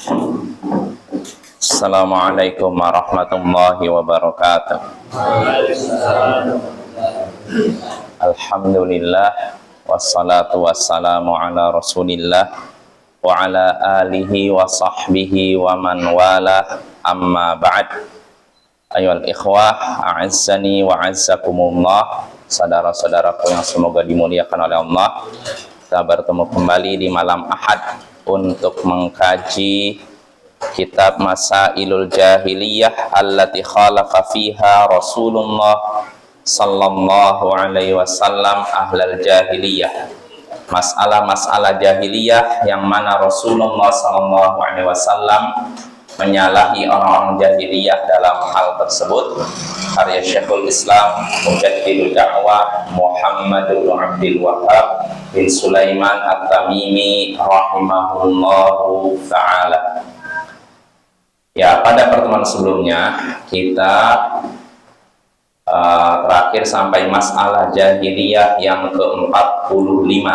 Assalamualaikum warahmatullahi wabarakatuh. Alhamdulillah, wassalatu wassalamu ala rasulillah wa ala alihi wa sahbihi wa man wala, amma ba'd. Ayyuhal ikhwah, a'azzani wa a'azzakumullah, saudara-saudaraku yang semoga dimuliakan oleh Allah. Kita bertemu kembali di malam Ahad untuk mengkaji kitab Masailul Jahiliyah allati khalaqa fiha Rasulullah sallallahu alaihi wasallam ahlal jahiliyah. Masalah-masalah jahiliyah yang mana Rasulullah sallallahu alaihi wasallam menyalahi orang-orang jahiliyah dalam hal tersebut. Karya Syekhul Islam Mujaddidul Da'wah Muhammad bin Abdul Wahhab bin Sulaiman At-Tamimi rahimahullahu ta'ala. Ya, pada pertemuan sebelumnya kita terakhir sampai masalah jahiliyah yang ke-45,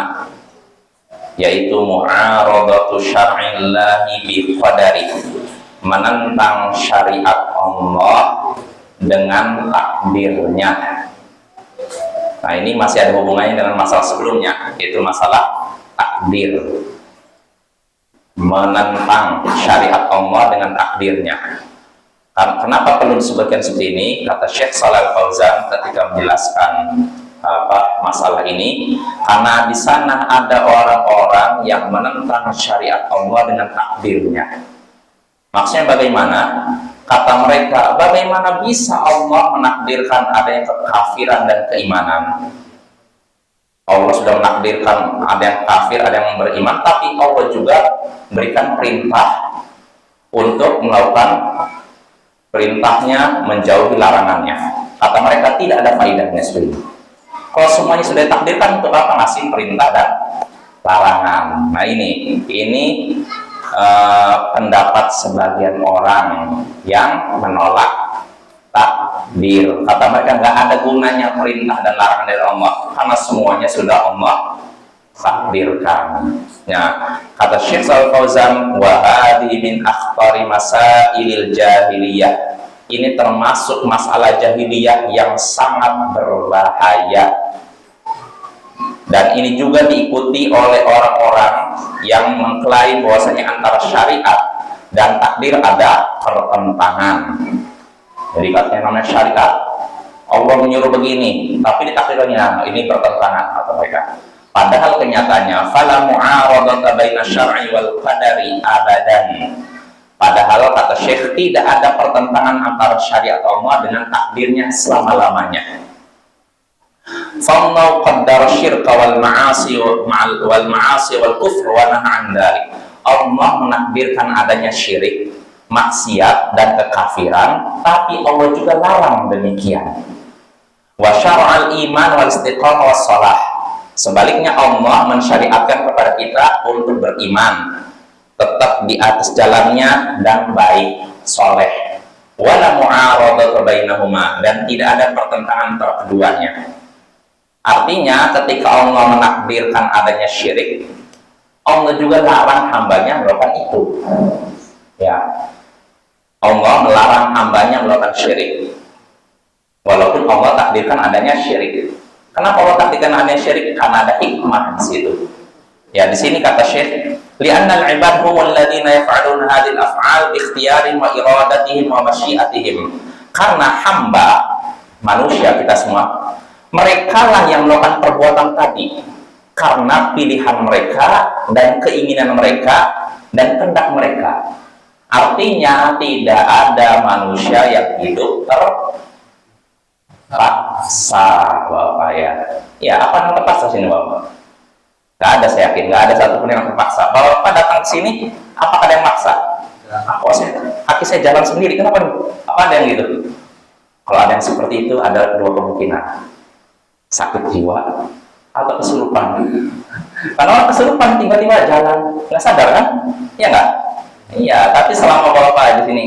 yaitu mu'aradatu syar'illahi bi qadari, menentang syariat Allah dengan takdirnya. Nah, ini masih ada hubungannya dengan masalah sebelumnya, yaitu masalah takdir, menentang syariat Allah dengan takdirnya. Kenapa perlu disebutkan seperti ini? Kata Syekh Shalal Fauzan ketika menjelaskan masalah ini, karena di sana ada orang-orang yang menentang syariat Allah dengan takdirnya. Maksudnya bagaimana? Kata mereka, bagaimana bisa Allah menakdirkan adanya kekafiran dan keimanan? Allah sudah menakdirkan ada yang kafir, ada yang beriman, tapi Allah juga berikan perintah untuk melakukan perintahnya, menjauhi larangannya. Kata mereka, tidak ada faedahnya seperti itu. Kalau semuanya sudah ditakdirkan, untuk apa ngasih perintah dan larangan? Nah, ini pendapat sebagian orang yang menolak takdir. Kata mereka, nggak ada gunanya perintah dan larangan dari Allah, karena semuanya sudah Allah takdirkan. Ya, kata Syekh Shalal Fauzan, wa hadhihi min akhtari masailil jahiliyah. Ini termasuk masalah jahiliyah yang sangat berbahaya. Dan ini juga diikuti oleh orang-orang yang mengklaim bahwasanya antara syariat dan takdir ada pertentangan. Jadi katanya namanya syariat, Allah menyuruh begini, tapi ditakdirkannya ini pertentangan, kata mereka. Padahal kenyataannya fala mu'aradata baina syar'i wal qadari abadan. Padahal kata Syekh, tidak ada pertentangan antara syariat Allah dengan takdirnya selama-lamanya. Fa'allahu qaddara syirka wal ma'asi wal kufr wa naha 'an dzalik. Allah menakdirkan adanya syirik, maksiat dan kekafiran, tapi Allah juga larang demikian. Wa syara'al iman wal istiqamah was shalah. Sebaliknya Allah mensyariatkan kepada kita untuk beriman, tetap di atas jalannya dan baik, soleh. Wala mu'aradatu bainahuma, dan tidak ada pertentangan antara keduanya. Artinya ketika Allah menakdirkan adanya syirik, Allah juga larang hambanya melakukan itu. Ya, Allah melarang hambanya melakukan syirik, walaupun Allah takdirkan adanya syirik. Kenapa Allah takdirkan adanya syirik? Karena ada hikmah di situ. Ya, di sini kata Syekh, li'anna al-ibad humul ladzina yaf'aluna hadhihi al-af'al bi ikhtiyarihim wa iradatihim wa masyiatihim. Karena hamba, manusia kita semua, mereka lah yang melakukan perbuatan tadi karena pilihan mereka dan keinginan mereka dan kehendak mereka. Artinya tidak ada manusia yang hidup terpaksa, Bapak ya. Ya, apa yang terpaksa sini, Bapak? Gak ada, saya yakin gak ada satupun yang terpaksa. Bapak datang ke sini, apakah ada yang maksa? Oh, kaki saya jalan sendiri, kenapa? Apa ada yang gitu? Kalau ada yang seperti itu, ada dua kemungkinan: sakit jiwa atau kesurupan. Karena orang kesurupan tiba-tiba jalan, nggak sadar kan? Iya nggak? Iya. Tapi selama Bapak di sini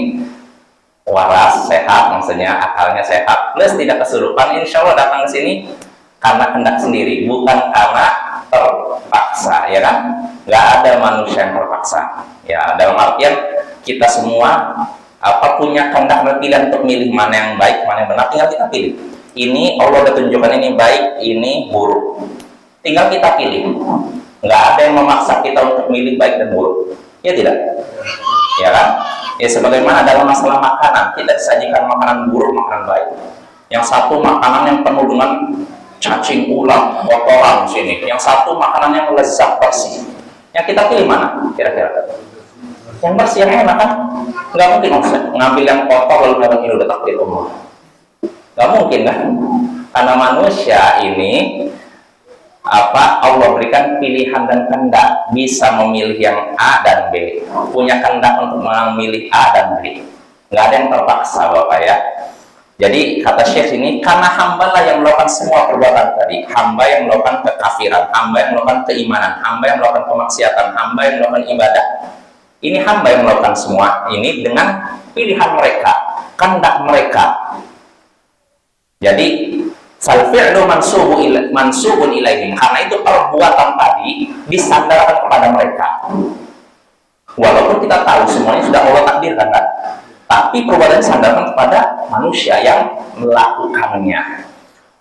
waras, sehat, maksudnya akalnya sehat, plus tidak kesurupan, insya Allah datang ke sini karena kehendak sendiri, bukan karena terpaksa, ya kan? Nggak ada manusia yang terpaksa. Ya, dalam artian Kita semua punya kehendak dan pilihan untuk milih mana yang baik, mana yang benar, tinggal kita pilih. Ini Allah udah tunjukkan ini baik, ini buruk. Tinggal kita pilih. Nggak ada yang memaksa kita untuk milih baik dan buruk. Ya tidak? Ya kan? Ya sebagaimana dalam masalah makanan, kita disajikan makanan buruk, makanan baik. Yang satu makanan yang penuh dengan cacing, ulat, kotoran sini. Yang satu makanan yang lezat, bersih. Yang kita pilih mana? Kira-kira? Yang bersih, yang enak kan? Nggak mungkin ngambil yang kotor lalu bilang ini udah takdir Allah. Nggak mungkin kan? Karena manusia ini Allah berikan pilihan dan kehendak, bisa memilih yang A dan B, punya kehendak untuk memilih A dan B. Nggak ada yang terpaksa, Bapak ya. Jadi kata Syekh ini, karena hamba lah yang melakukan semua perbuatan tadi. Hamba yang melakukan kekafiran, hamba yang melakukan keimanan, hamba yang melakukan kemaksiatan, hamba yang melakukan ibadah. Ini hamba yang melakukan semua ini dengan pilihan mereka, kehendak mereka. Jadi fal-fi'lu mansubun ilaihim, karena itu perbuatan tadi disandarkan kepada mereka. Walaupun kita tahu semuanya sudah Allah takdirkan kan? Tapi perbuatan disandarkan kepada manusia yang melakukannya.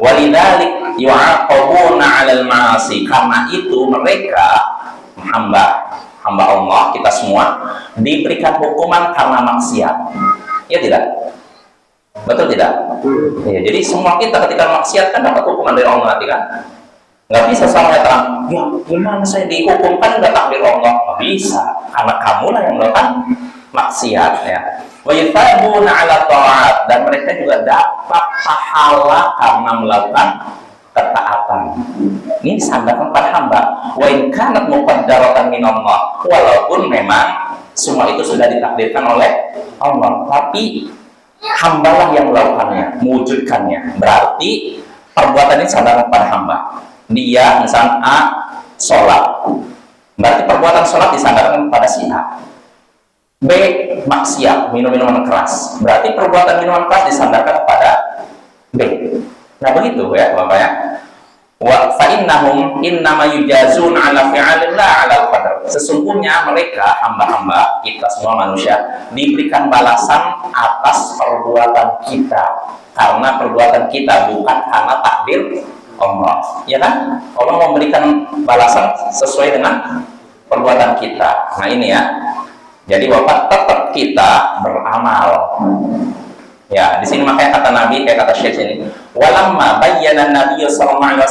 Walidzalik yu'aqabuna 'alal ma'asi, karena itu mereka hamba Allah, kita semua diberikan hukuman karena maksiat. Ya tidak? Betul tidak? Ya, jadi semua kita ketika maksiat kan dapat hukuman dari Allah nanti kan? Nggak bisa sama terang, ya gimana saya dihukumkan nggak takdir Allah? Nggak bisa, karena kamulah yang melakukan maksiat ya. Wa yathabuna 'ala ta'at, dan mereka juga dapat pahala karena melakukan ketaatan. Ini disandarkan pada hamba. Wa in kanat muqaddaratan min Allah, walaupun memang semua itu sudah ditakdirkan oleh Allah, tapi hambalah yang melakukannya, mewujudkannya. Berarti perbuatan ini disandarkan pada hamba. Dia misalnya A sholat, berarti perbuatan sholat disandarkan pada si A. B maksiat, minum minuman keras, berarti perbuatan minuman keras disandarkan pada B. Nah begitu ya Bapak ya. Wa fa innahum innama yujazun ala fi'alillah ala qadar. Sesungguhnya mereka hamba-hamba kita semua manusia diberikan balasan atas perbuatan kita, karena perbuatan kita bukan karena takdir Allah. Ya kan? Allah memberikan balasan sesuai dengan perbuatan kita. Nah ini ya. Jadi Bapak tetap kita beramal. Ya, di sini makanya kata Nabi, kayak kata Syekh ini, walamma bayyana Nabi sallallahu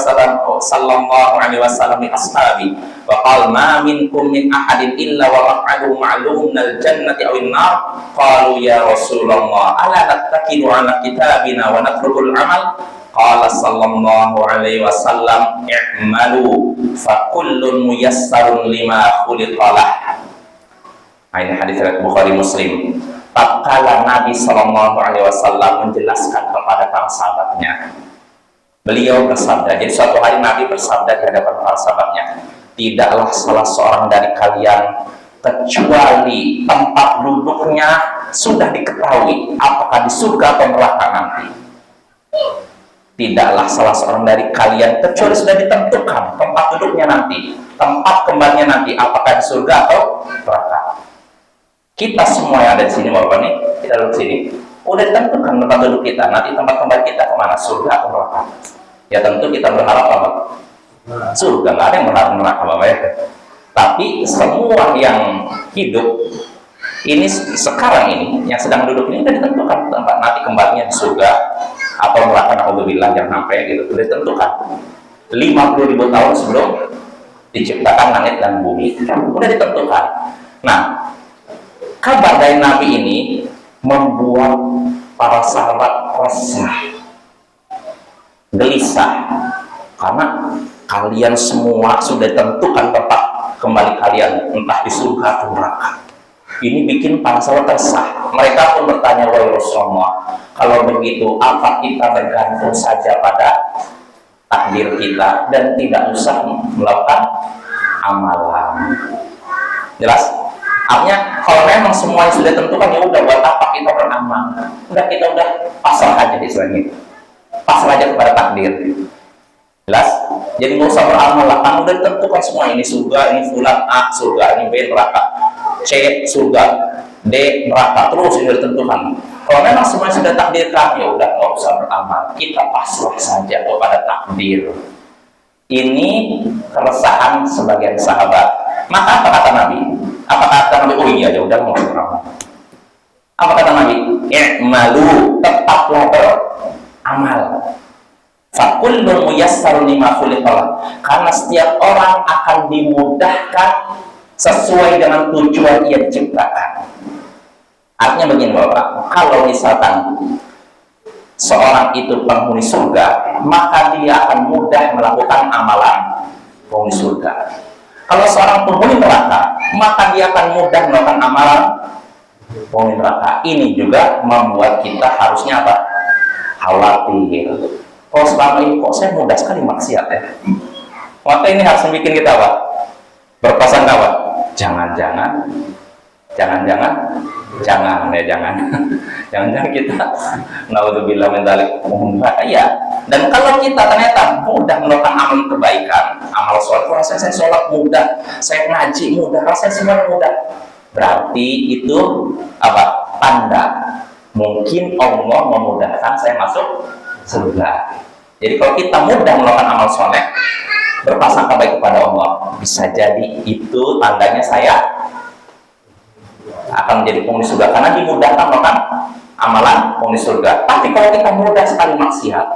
alaihi wasallam li ashabi wa qala ma minkum min ahadin illa wa maq'aduhu ma'lumun al-jannati aw an-nar qalu ya Rasulullah ala nattakilu ala kitabina wa natrukul amal qala sallallahu alaihi wasallam i'malu fa kullun muyassarun lima khuliqalah. Nah, ini hadis riwayat Bukhari Muslim. Tatkala Nabi Shallallahu Alaihi Wasallam menjelaskan kepada para sahabatnya, beliau bersabda. Jadi suatu hari Nabi bersabda di hadapan para sahabatnya, tidaklah salah seorang dari kalian kecuali tempat duduknya sudah diketahui, apakah di surga atau neraka nanti. Tidaklah salah seorang dari kalian kecuali sudah ditentukan tempat duduknya nanti, tempat kembalinya nanti, apakah di surga atau neraka. Kita semua yang ada di sini, Bapak nih, kita duduk sini, udah ditentukan tempat duduk kita. Nanti tempat kembali kita kemana? Surga atau neraka? Ya tentu kita berharap apa? Surga. Nggak ada yang berharap neraka, Bapak ya. Tapi semua yang hidup ini sekarang ini, yang sedang duduk ini udah ditentukan tempat nanti kembalinya di surga atau neraka. Alhamdulillah jangan sampai gitu. Udah ditentukan 50.000 tahun sebelum diciptakan langit dan bumi. Udah ditentukan. Nah, kabar dari Nabi ini membuat para sahabat resah, gelisah, karena kalian semua sudah tentukan tempat kembali kalian, entah di surga atau neraka. Ini bikin para sahabat resah. Mereka pun bertanya, wahai Rasulullah, kalau begitu apa kita bergantung saja pada takdir kita dan tidak usah melakukan amalan? Jelas? Artinya kalau memang semuanya sudah tentukan, ya udah buat apa kita beramal? Kita udah pasrah aja di istilahnya, pasrah aja kepada takdir. Jelas? Jadi nggak usah beramal lah, kan udah ditentukan semua, ini surga, ini fulan A surga, ini B neraka, C surga, D. neraka. Terus ini ditentukan. Kalau memang semuanya sudah takdirkan, ya udah nggak usah beramal, kita pasrah saja kepada takdir. Ini keresahan sebagian sahabat. Maka apa kata Nabi? Apa kata Nabi? Oh iya, ya udah nggak usah beramal. Apa kata Nabi? I'malu, tetaplah beramal. Fakullun muyassarun lima khuliqalah. Karena setiap orang akan dimudahkan sesuai dengan tujuan ia diciptakan. Artinya begini Bapak, kalau misalkan seorang itu penghuni surga, maka dia akan mudah melakukan amalan penghuni surga. Kalau seorang penghuni neraka, maka dia akan mudah melakukan amalan penghuni neraka. Ini juga membuat kita harusnya apa? Khawatir. Oh selama ini kok saya mudah sekali maksiat ya. Maka ini harus bikin kita apa? Berprasangka apa? Jangan-jangan jangan kita naudzubillah min dzalik ya. Dan kalau kita ternyata mudah melakukan amal kebaikan, amal sholat, rasanya saya sholat mudah, saya ngaji mudah, rasanya semuanya mudah, berarti itu apa? Tanda mungkin Allah memudahkan saya masuk surga. Jadi kalau kita mudah melakukan amal soleh, berprasangka baik kepada Allah, bisa jadi itu tandanya saya akan menjadi penghuni surga karena dimudahkan melakukan amalan penghuni surga. Tapi kalau kita mudah sekali maksiat,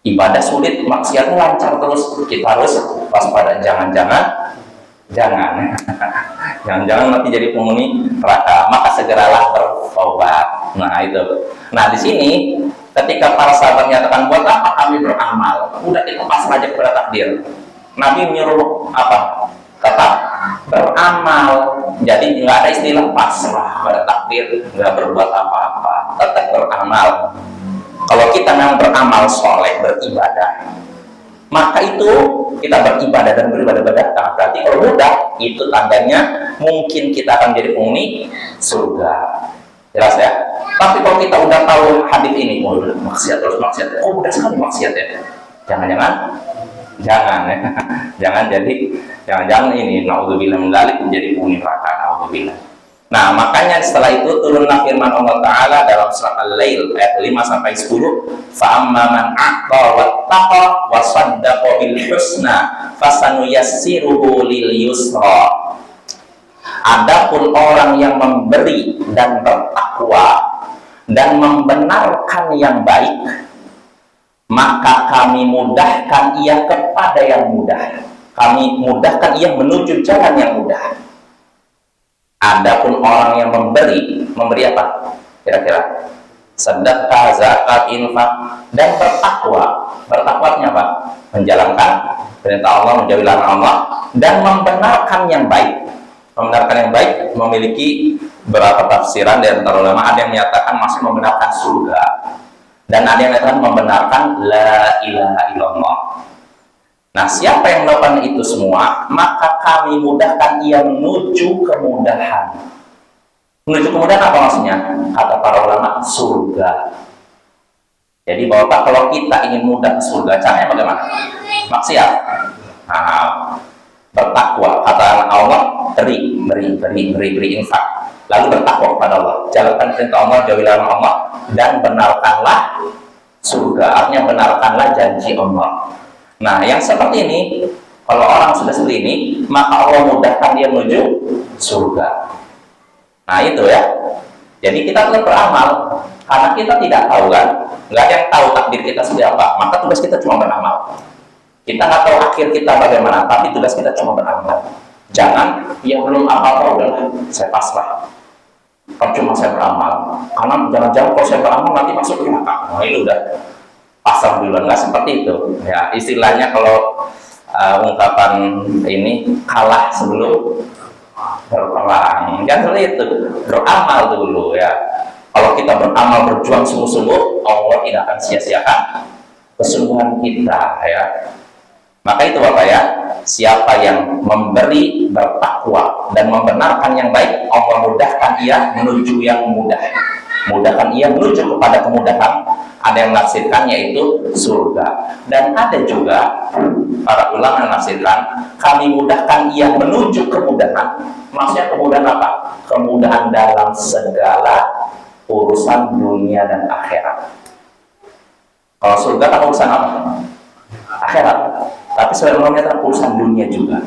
ibadah sulit, maksiatnya lancar terus, kita harus waspada. Jangan nanti jadi penghuni neraka. Maka segeralah bertobat. Nah itu. Nah di sini ketika para sahabat menyatakan buat apa kami beramal, udah kita pasrah aja kepada takdir. Nabi menyuruh apa? Tetap beramal. Jadi nggak ada istilah pasrah pada takdir, nggak berbuat apa-apa, tetap beramal. Kalau kita memang beramal soleh, beribadah, maka itu kita beribadah dan beribadah. Berarti kalau mudah, itu tandanya mungkin kita akan jadi penghuni surga. Jelas ya? Tapi kalau kita udah tahu hadis ini, oh maksiat terus maksiat, oh mudah sekali maksiat ya. Jangan jangan ini naudzubillah min dzalik menjadi penghuni neraka, naudzubillah. Nah, makanya setelah itu turunlah firman Allah Ta'ala dalam surat Al-Lail ayat 5 sampai 10, fa amma man a'ta wattaqa wa saddaqa bil husna fasanuyassiruhu lil yusra. Adapun orang yang memberi dan bertakwa dan membenarkan yang baik, maka kami mudahkan ia kepada yang mudah. Kami mudahkan ia menuju jalan yang mudah. Adapun orang yang memberi apa? Kira-kira sedekah, zakat, infak, dan bertakwa. Bertakwanya apa? Menjalankan perintah Allah, menjauhi larangan Allah, dan membenarkan yang baik. Membenarkan yang baik memiliki beberapa tafsiran dari antara ulama. Ada yang menyatakan masih membenarkan surga, dan ada yang menyatakan membenarkan la ilaha illallah. Nah, siapa yang melakukan itu semua, maka kami mudahkan ia menuju kemudahan. Menuju kemudahan apa maksudnya? Kata para ulama, surga. Jadi Bapak, kalau kita ingin mudah ke surga, caranya bagaimana? Maksiat. Nah, bertakwa. Kata Allah, beri infak. Lalu bertakwa kepada Allah. Jalankan perintah Allah, jauhi larangan Allah, dan benarkanlah surga. Artinya benarkanlah janji Allah. Nah, yang seperti ini, kalau orang sudah seperti ini, maka Allah mudahkan dia menuju surga. Nah, itu ya. Jadi kita tetap beramal, karena kita tidak tahu kan, nggak ada yang tahu takdir kita seperti apa. Maka tugas kita cuma beramal. Kita nggak tahu akhir kita bagaimana, tapi tugas kita cuma beramal. Jangan, yang belum apa-apa, udahlah, saya pasrah. Percuma saya beramal, karena jangan-jangan kalau saya beramal nanti masuk ke neraka. Nah, ini udah pasrah duluan, nggak seperti itu ya. Istilahnya kalau ungkapan ini kalah sebelum berperang, kan seperti itu. Beramal dulu ya. Kalau kita beramal, berjuang sungguh-sungguh, Allah tidak akan sia-siakan kesungguhan kita ya. Maka itu Bapak ya, siapa yang memberi, bertakwa, dan membenarkan yang baik, Allah mudahkan ia menuju yang mudah. Mudahkan ia menuju kepada kemudahan. Ada yang menafsirkan yaitu surga, dan ada juga para ulama menafsirkan kami mudahkan ia menuju kemudahan, Maksudnya kemudahan apa? Kemudahan dalam segala urusan dunia dan akhirat. Kalau surga kan urusan apa? Akhirat. Tapi sebenarnya urusan dunia juga.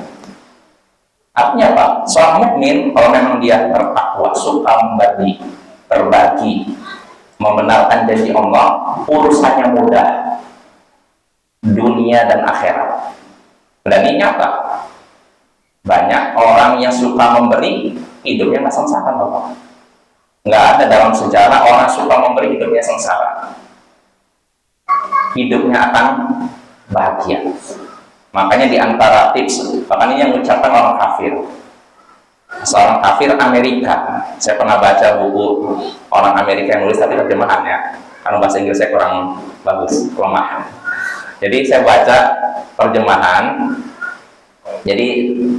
Artinya apa? Seorang mukmin kalau memang dia bertakwa, suka memberi, berbagi, membenarkan janji Allah, urusannya mudah, dunia dan akhirat. Dan ini nyata. Banyak orang yang suka memberi, hidupnya nggak sengsara, Bapak. Nggak ada dalam sejarah orang suka memberi hidupnya sengsara. Hidupnya akan bahagia. Makanya di antara tips, makanya yang mengucapkan orang kafir. Seorang kafir Amerika, saya pernah baca buku orang Amerika yang nulis tapi terjemahannya, karena bahasa Inggris saya kurang bagus, lemah. Jadi saya baca terjemahan. Jadi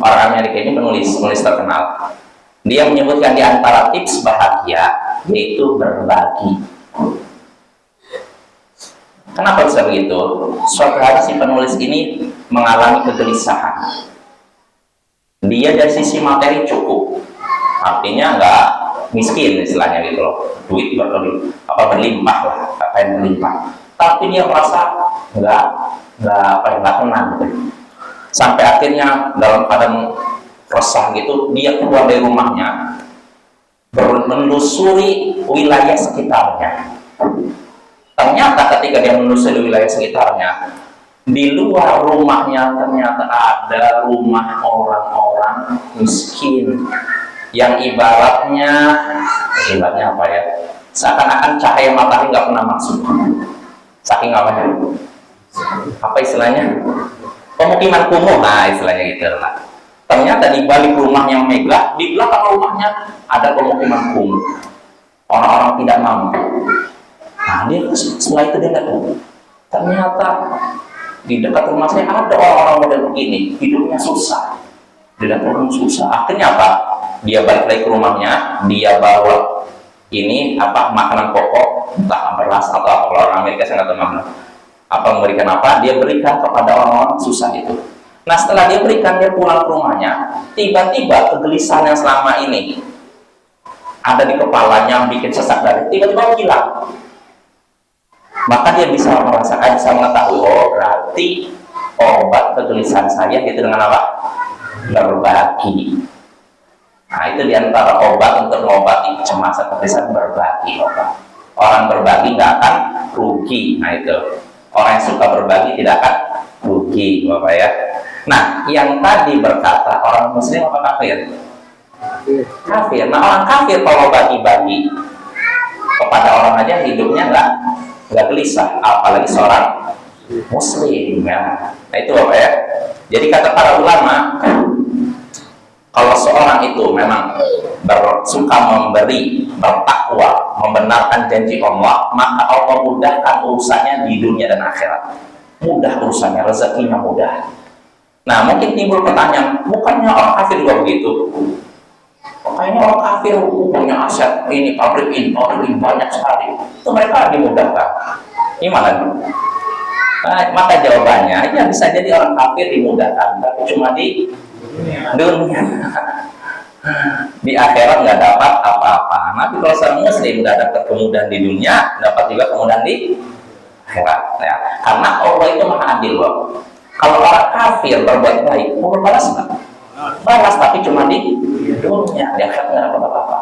orang Amerika ini penulis terkenal. Dia menyebutkan di antara tips bahagia yaitu berbagi. Kenapa bisa begitu? Suatu hari si penulis ini mengalami kegelisahan. Dia dari sisi materi cukup, artinya nggak miskin istilahnya gitu loh, duit berlimpah lah, apa yang berlimpah. Tapi dia merasa nggak tenang gitu. Sampai akhirnya dalam keadaan resah gitu, dia keluar dari rumahnya, menelusuri wilayah sekitarnya. Ternyata ketika dia menelusuri wilayah sekitarnya, di luar rumahnya ternyata ada rumah orang-orang miskin yang ibaratnya apa ya? Seakan-akan cahaya matahari nggak pernah masuk. Saking apa ya? Apa istilahnya? Pemukiman kumuh, nah istilahnya gitu lah. Ternyata di balik rumah yang megah, di belakang rumahnya ada pemukiman kumuh. Orang-orang tidak mampu. Nah, dia setelah itu dia nggak tahu. Ternyata di dekat rumah saya ada orang-orang model begini, hidupnya susah, tidak perlu susah. Akhirnya apa? Dia balik lagi ke rumahnya, dia bawa ini makanan pokok, entah beras atau apa, orang Amerika saya nggak tahu mana. Apa memberikan apa? Dia berikan kepada orang-orang susah itu. Nah setelah dia berikan, dia pulang ke rumahnya, tiba-tiba kegelisahan yang selama ini ada di kepalanya, bikin sesak dari tiba-tiba hilang. Maka dia bisa merasakan, bisa mengetahui, oh berarti obat kegelisahan saya itu dengan apa? Berbagi. Nah itu diantara obat untuk mengobati kecemasan kegelisahan, berbagi. Orang berbagi nggak akan rugi. Nah itu orang yang suka berbagi tidak akan rugi, Bapak ya. Nah yang tadi berkata orang Muslim apa kafir? Kafir. Nah orang kafir kalau bagi-bagi kepada orang aja hidupnya nggak gelisah, apalagi seorang Muslim ya. Nah itu Bapak ya. Jadi kata para ulama, kalau seorang itu memang suka memberi, bertakwa, membenarkan janji Allah, maka Allah mudahkan urusannya di dunia dan akhirat. Mudah urusannya, rezekinya mudah. Nah mungkin timbul pertanyaan, bukannya orang kafir juga begitu? Kayaknya orang kafir punya aset ini, pabrik ini banyak sekali. Itu mereka dimudahkan. Gimana? Nah, maka jawabannya, ya bisa jadi orang kafir dimudahkan, tapi cuma di dunia. Di akhirat nggak dapat apa-apa. Tapi kalau seorang Muslim nggak dapat kemudahan di dunia, dapat juga kemudahan di akhirat. Ya. Karena Allah itu maha adil loh. Kalau orang kafir berbuat baik, Allah balas nggak? Balas, tapi cuma di dunia, di akhirat nggak dapat apa-apa.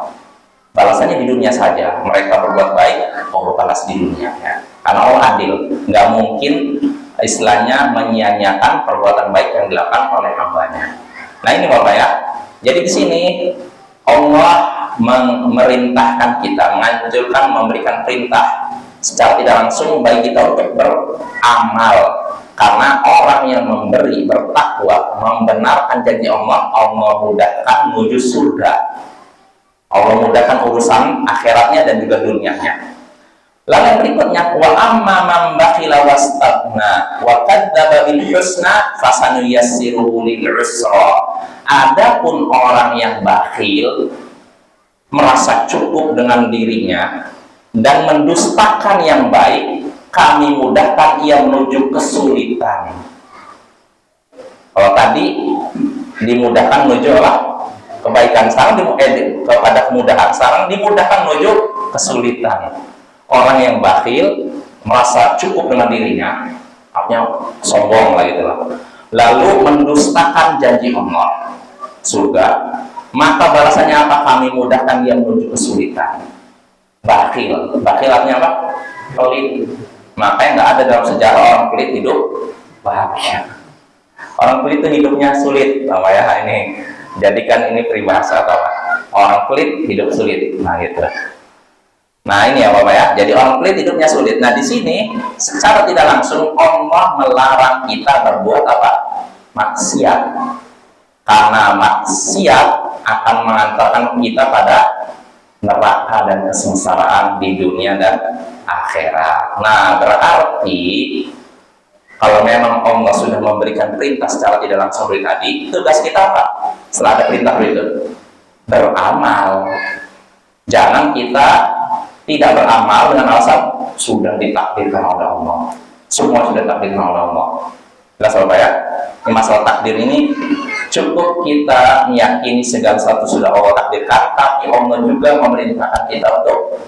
Balasannya di dunia saja. Mereka berbuat baik, Allah balas di dunia. Ya. Karena Allah adil, nggak mungkin istilahnya menyia-nyiakan perbuatan baik yang dilakukan oleh hambanya. Nah ini Bapak ya. Jadi di sini Allah memerintahkan kita, menganjurkan, memberikan perintah secara tidak langsung bagi kita untuk beramal. Karena orang yang memberi, bertakwa, membenarkan janji Allah, Allah mudahkan menuju surga. Allah mudahkan urusan akhiratnya dan juga dunianya. Lalu yang berikutnya, wa amma man bakhila wastaghna wa kadzdzaba bil husna fasanuyassiruhu lil usra. Adapun orang yang bakhil, merasa cukup dengan dirinya dan mendustakan yang baik, kami mudahkan ia menuju kesulitan. Kalau tadi dimudahkan menuju kebaikan, sekarang kepada kemudahan, sekarang dimudahkan menuju kesulitan. Orang yang bakhil merasa cukup dengan dirinya, artinya sombong lah gitu lah, lalu mendustakan janji Allah surga, maka balasannya apa? Kami mudahkan dia menuju kesulitan. Bakhil artinya apa? Pelit. Makanya nggak ada dalam sejarah orang pelit hidup bahagia. Orang pelit itu hidupnya sulit, apa ya ini? Jadikan ini peribahasa atau apa? Orang pelit hidup sulit, nah gitu. Nah ini ya Bapak ya. Jadi orang pelit hidupnya sulit. Nah di sini secara tidak langsung Allah melarang kita berbuat apa? Maksiat. Karena maksiat akan mengantarkan kita pada neraka dan kesengsaraan di dunia dan akhirat. Nah berarti kalau memang Allah sudah memberikan perintah secara tidak langsung dari tadi, tugas kita apa? Setelah ada perintah itu, beramal. Jangan kita tidak beramal dengan alasan sudah ditakdirkan oleh Allah. Semua sudah ditakdirkan oleh Allah. Jelas Bapak ya? Ini masalah takdir ini cukup kita meyakini segala sesuatu sudah Allah takdirkan, tapi Allah juga memerintahkan kita untuk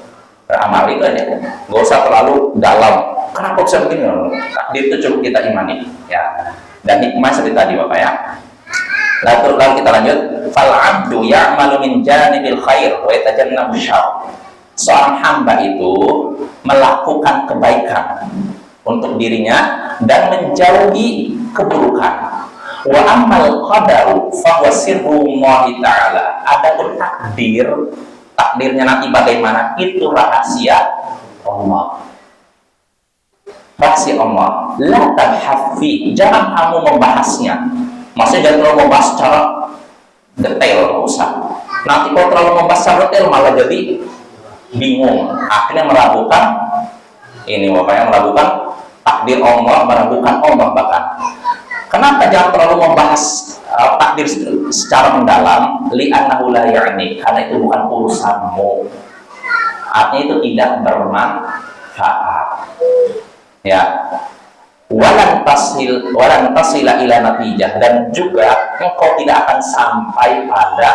beramal, itu aja. Gak usah terlalu dalam. Kenapa bisa begini? Takdir itu cukup kita imani, ya. Dan hikmah seperti tadi Bapak ya. Lalu kita lanjut. Fal abdu ya'malu min janibil khair wa yatajannabu syarr. Seorang hamba itu melakukan kebaikan untuk dirinya dan menjauhi keburukan. Wa ammal qadaru fa huwa sirrullahi ta'ala. Adapun takdirnya nanti bagaimana, itu rahasia Allah. Rahasia Allah. La tabhafi, jangan kamu membahasnya. Maksudnya jangan terlalu membahas secara detail, nggak usah. Nanti kalau terlalu membahas secara detail malah jadi bingung, akhirnya meragukan ini Bapak yang meragukan takdir Allah, meragukan Allah bahkan. Kenapa jangan terlalu membahas takdir secara mendalam? Li'annahu la ya'ni, karena itu bukan urusanmu. Artinya itu tidak bermanfaat. Ya. Walan tasila ila natijah, dan juga engkau tidak akan sampai pada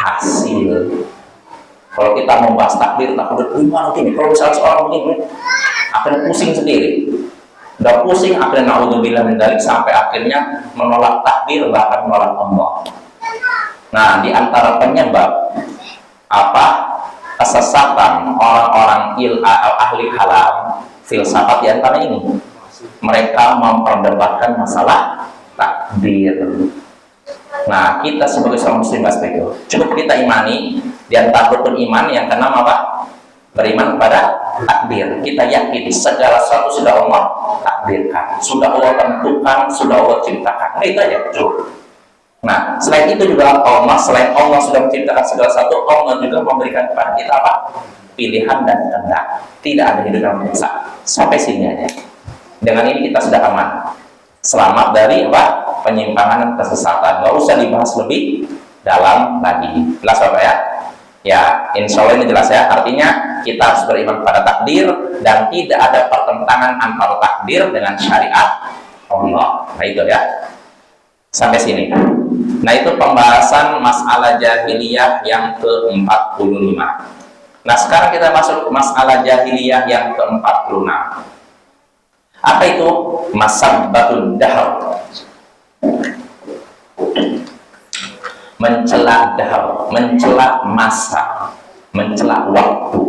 hasil. Kalau kita membahas takdir gimana gini, kalau misalnya seorang begini akan pusing sendiri. Udah pusing, akhirnya naudzubillah min dzalik, sampai akhirnya menolak takdir, bahkan menolak Allah. Nah, di antara penyebab apa kesesatan orang-orang ahli kalam filsafat di antara ini, mereka memperdebatkan masalah takdir. Nah, kita sebagai seorang muslim itu cukup kita imani di antara rukun iman yang keenam apa? Beriman kepada takdir. Kita yakin segala sesuatu sudah Allah takdirkan, sudah Allah tentukan, sudah Allah ciptakan. Nah, itu aja cukup. Nah, selain itu juga selain Allah sudah menciptakan segala sesuatu, Allah juga memberikan kepada kita apa? Pilihan dan kehendak. Tidak ada hidup yang bisa. Sampai sini aja. Dengan ini kita sudah aman, selamat dari apa? Penyimpangan dan kesesatan. Nggak usah dibahas lebih dalam lagi. Jelas Bapak ya? Ya, insya Allah ini jelas ya. Artinya kita harus beriman pada takdir dan tidak ada pertentangan antara takdir dengan syariat Allah. Nah itu ya. Sampai sini. Nah itu pembahasan masalah jahiliyah yang ke-45. Nah sekarang kita masuk ke masalah jahiliyah yang ke-46. Apa itu? Masabbatul dahr. Mencela dahr, mencela masa, mencela waktu.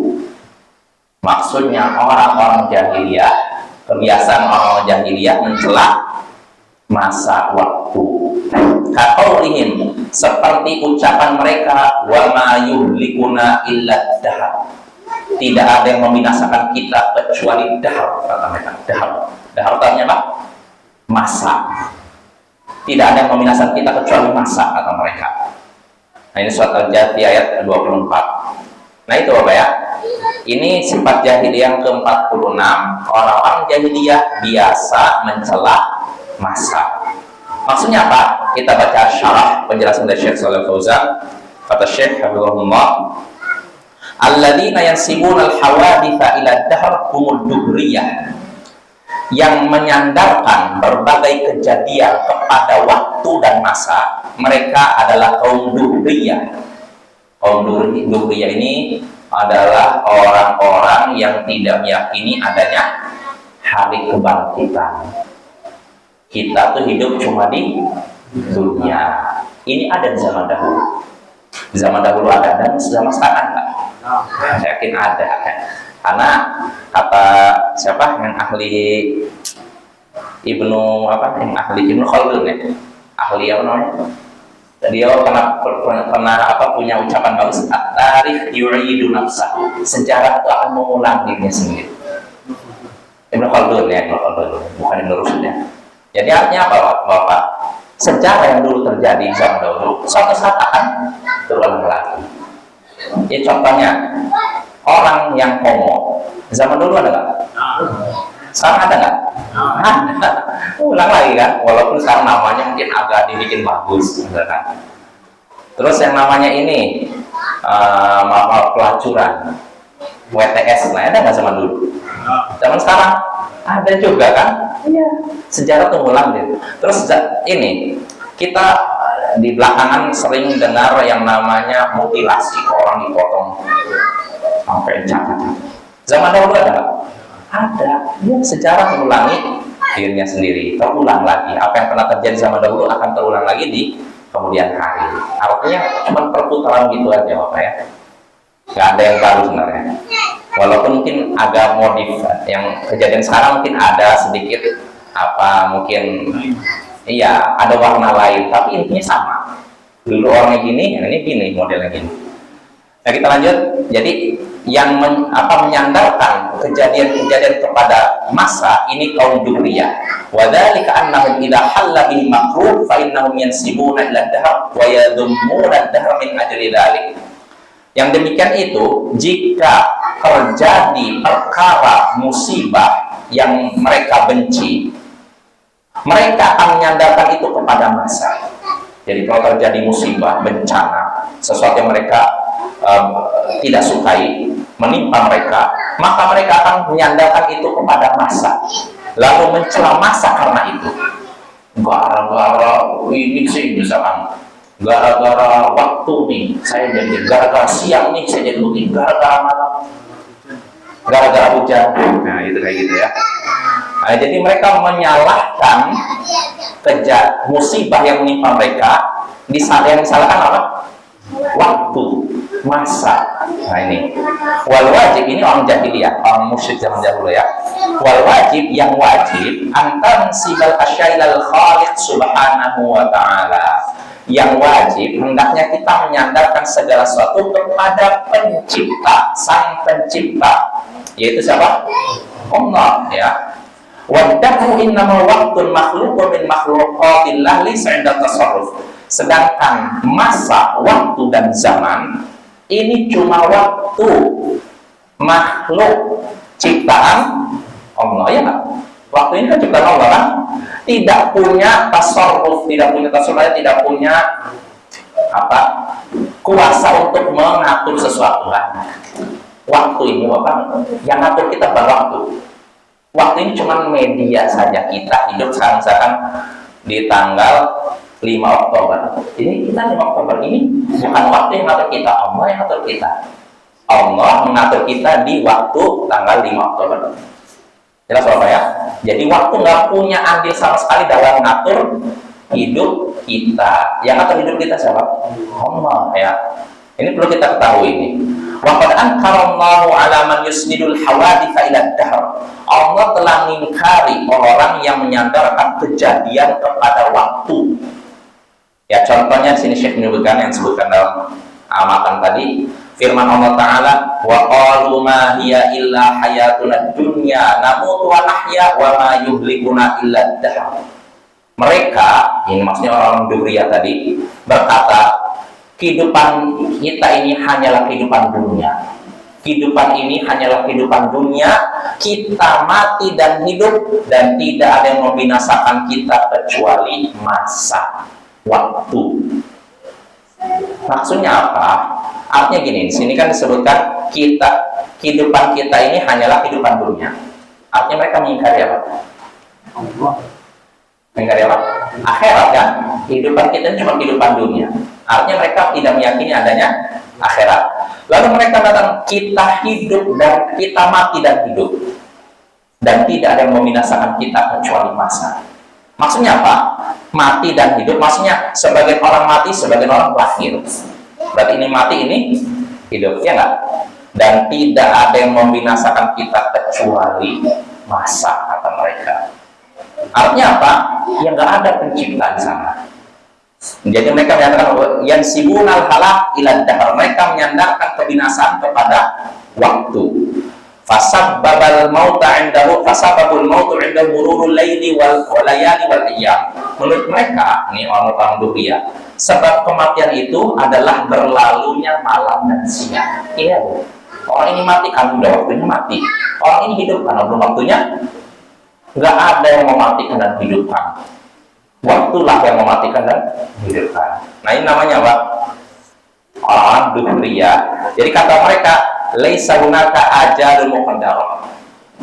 Maksudnya orang-orang jahiliyah, kebiasaan orang-orang jahiliyah mencela masa waktu. Kaqaulihim, seperti ucapan mereka, wa ma yuhlikuna illa dahr. Tidak ada yang membinasakan kita kecuali dahr, kata mereka. Dahr artinya apa? Masa. Tidak ada yang membinasakan kita kecuali masa, kata mereka. Nah ini surat Al-Jati ayat 24. Nah itu Bapak ya. Ini sifat jahiliyah yang ke-46. Orang-orang jahiliyah biasa mencela masa. Maksudnya apa? Kita baca syarah penjelasan dari Syekh Shalih Fauzan. Kata Syekh hafizahullah, alladzina yansibuna al-hawaditha ila dahr humul duhriyah, yang menyandarkan berbagai kejadian kepada waktu dan masa. mereka adalah kaum Duhriyah. Kaum Duhriyah ini adalah orang-orang yang tidak meyakini adanya hari kebangkitan. Kita tuh hidup cuma di dunia. Ini ada di zaman dahulu. Zaman dahulu ada dan zaman sekarang enggak. Saya yakin ada. Karena kata siapa yang ahli Ibnu Khaldun ya, ahli apa namanya? Dia pernah punya ucapan bagus, at-tarikh yuridu nafsah. Sejarah itu akan mengulang dirinya sendiri. Ibnu Khaldun ya, bukan Ibnu Rushd ya. Jadi artinya apa, Bapak? Sejarah yang dulu terjadi di zaman dahulu suatu saat akan terulang lagi. Ya contohnya orang yang homo zaman dulu ada nggak? Sekarang ada nggak? Ada. Ulang lagi kan, walaupun sekarang namanya mungkin agak dibikin bagus, kan? Terus yang namanya ini pelacuran, WTS, nah ada nggak zaman dulu? Zaman sekarang ada juga kan? Iya. Sejarah tuh ulang deh. Terus ini kita di belakangan sering dengar yang namanya mutilasi, orang dipotong sampai cacat. Zaman dahulu ada nggak? Ada. Ya, sejarah mengulangi dirinya sendiri, terulang lagi. Apa yang pernah terjadi zaman dahulu akan terulang lagi di kemudian hari. Artinya cuma perputaran gitu aja, Bapak ya. Nggak ada yang baru sebenarnya. Walaupun mungkin agak modif, yang kejadian sekarang mungkin ada sedikit mungkin iya ada warna lain, tapi intinya sama. Dulu orangnya gini, yang ini gini, modelnya gini. Nah kita lanjut. Jadi yang menyandarkan kejadian-kejadian kepada masa ini kaum Duhriyah. Wa dzalika annahum idza halla bil makruh fa innahum yansibuna ila dahr wa yadhummuna ad-dahr min ajli dzalik. Yang demikian itu jika terjadi perkara musibah yang mereka benci, mereka akan menyandarkan itu kepada masa. Jadi kalau terjadi musibah, bencana, sesuatu yang mereka tidak sukai menimpa mereka, maka mereka akan menyandarkan itu kepada masa, lalu mencela masa karena itu. Gara-gara ini sih misalkan, gara-gara waktu nih saya jadi, gara-gara siang nih saya jadi begini, gara-gara malam, gara-gara hujan. Nah itu kayak gitu ya. Nah, jadi mereka menyalahkan musibah yang menimpa mereka, yang disalahkan apa? Waktu, masa. Nah ini wal wajib, ini orang jahiliyah, orang musyrik zaman dahulu ya. Wal wajib, yang wajib antan sibal asyailal khaliq subhanahu wa ta'ala. Yang wajib hendaknya kita menyandarkan segala sesuatu kepada pencipta, sang pencipta, yaitu siapa? Allah ya. Waddahu innama waqtun makhluqun min makhluqatillah laysa 'inda tasarruf. Sedangkan masa, waktu dan zaman ini cuma waktu makhluk ciptaan Allah ya kan? Waktu ini kan ciptaan Allah kan? Tidak punya tasarruf, tidak punya kuasa untuk mengatur sesuatu kan? Waktu ini yang ngatur kita bukan waktu. Waktu ini cuma media saja. Kita hidup sekarang misalkan di tanggal 5 Oktober. Jadi kita 5 Oktober ini bukan waktu yang mengatur kita, Allah yang mengatur kita. Allah mengatur kita di waktu tanggal 5 Oktober. Jelas Bapak ya? Jadi waktu nggak punya andil sama sekali dalam mengatur hidup kita. Yang ngatur hidup kita siapa? Allah ya. Ini perlu kita ketahui ini. Wa qad ankarallahu 'ala man yusnidul hawaditha ila dahr. Allah telah mengingkari orang yang menyandarkan kejadian kepada waktu. Ya contohnya sini Syekh menyebutkan yang disebutkan dalam amatan tadi, firman Allah Ta'ala, wa qalu ma hiya illa hayatuna dunya namutu wa nahya wa ma yuhlikuna illa dahr. Mereka, ini maksudnya orang Duhriyah tadi, berkata, kehidupan kita ini hanyalah kehidupan dunia. Kehidupan ini hanyalah kehidupan dunia. Kita mati dan hidup, dan tidak ada yang membinasakan kita kecuali masa, waktu. Maksudnya apa? Artinya gini, di sini kan disebutkan kehidupan kita ini hanyalah kehidupan dunia. Artinya mereka mengingkari apa? Mengingkari apa? Akhirat kan? Kehidupan kita cuma kehidupan dunia. Artinya mereka tidak meyakini adanya akhirat. Lalu mereka katakan kita hidup dan kita mati dan hidup, dan tidak ada yang membinasakan kita kecuali masa. Maksudnya apa? Mati dan hidup, maksudnya sebagian orang mati, sebagian orang lahir. Berarti ini mati, ini hidup, ya enggak? Dan tidak ada yang membinasakan kita kecuali masa, kata mereka. Artinya apa? Ya enggak ada pencipta di sana. Jadi mereka menyatakan yang sibunal halak ila dahar. Mereka menyandarkan kebinasaan kepada waktu. Fasabbabal mauta indahu fasababul mautu indahu mururul laili wal layali wal ayyam. Menurut mereka, ini orang-orang dunia, sebab kematian itu adalah berlalunya malam dan siang. Iya, Bu. Orang ini mati kan udah waktunya mati. Orang ini hidup kan belum waktunya. Enggak ada yang mematikan dan hidupkan. Waktulah yang mematikan dan hidupkan. Nah, ini namanya apa? Orang dunia. Jadi kata mereka, laisa hunaka ajalun muqaddar.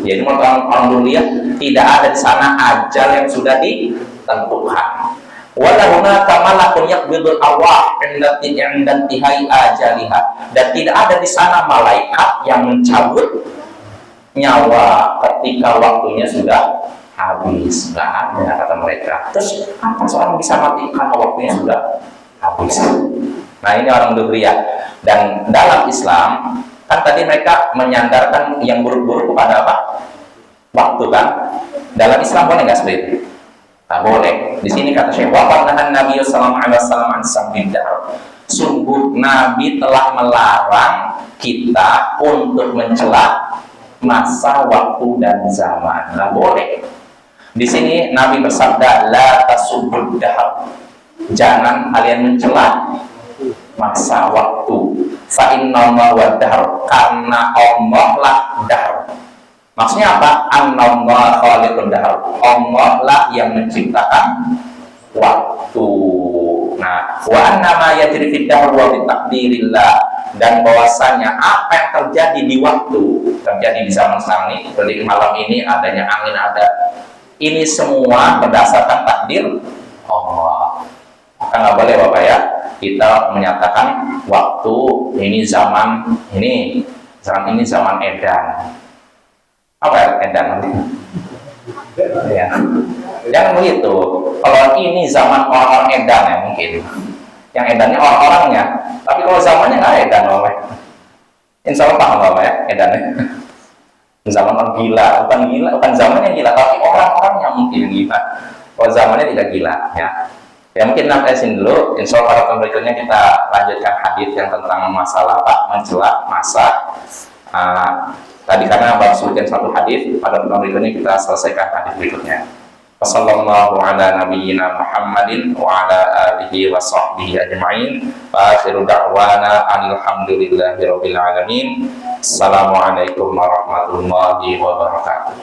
Jadi orang dunia tidak ada di sana ajal yang sudah ditentukan. Wala hunaka malakun yaqbidul arwah inda intihai ajaliha. Dan tidak ada di sana malaikat yang mencabut nyawa ketika waktunya sudah habis. Nggak ada, kata mereka. Terus apa seorang bisa mati karena waktunya sudah habis? Nah, ini orang dunia. Dan dalam Islam kan tadi mereka menyandarkan yang buruk-buruk kepada apa? Waktu kan? Dalam Islam boleh nggak seperti itu? Tak boleh. Di sini kata Syekh, wa qannahan Nabi sallallahu alaihi wasallam an sabbidah. Sungguh Nabi telah melarang kita untuk mencela masa, waktu dan zaman. Nggak boleh. Di sini Nabi bersabda, la tasubbud dahar. Jangan kalian mencela masa, waktu. Fa innallaha wad-dahr, karena Allah lah dahr. Maksudnya apa? Annallaha khaliqud dahr. Allah lah yang menciptakan waktu. Nah, wa annama yajri fid dahr wa bi taqdirillah, dan bahwasanya apa yang terjadi di waktu, terjadi di zaman sekarang ini, seperti malam ini adanya angin, ada ini semua berdasarkan takdir Allah. Maka nggak boleh Bapak ya, kita menyatakan waktu ini zaman ini zaman edan. Apa ya edan nanti? Ya, jangan begitu. Kalau ini zaman orang-orang edan ya mungkin, yang edannya orang-orangnya. Tapi kalau zamannya nggak edan Bapak. Insya Allah paham Bapak ya edannya. Zaman orang gila, bukan zamannya gila, tapi orang-orangnya mungkin gila. Kalau zamannya tidak gila ya. Ya mungkin sampai sini dulu. Insya Allah pada berikutnya kita lanjutkan hadis yang tentang masalah mencela masa. Tadi karena baru sebutkan satu hadis, pada berikutnya kita selesaikan hadis berikutnya. Wassallallahu ala nabiyyina Muhammadin wa ala alihi wa sahbihi ajma'in. Wa akhiru da'wana alhamdulillahi rabbil alamin. Assalamualaikum warahmatullahi wabarakatuh.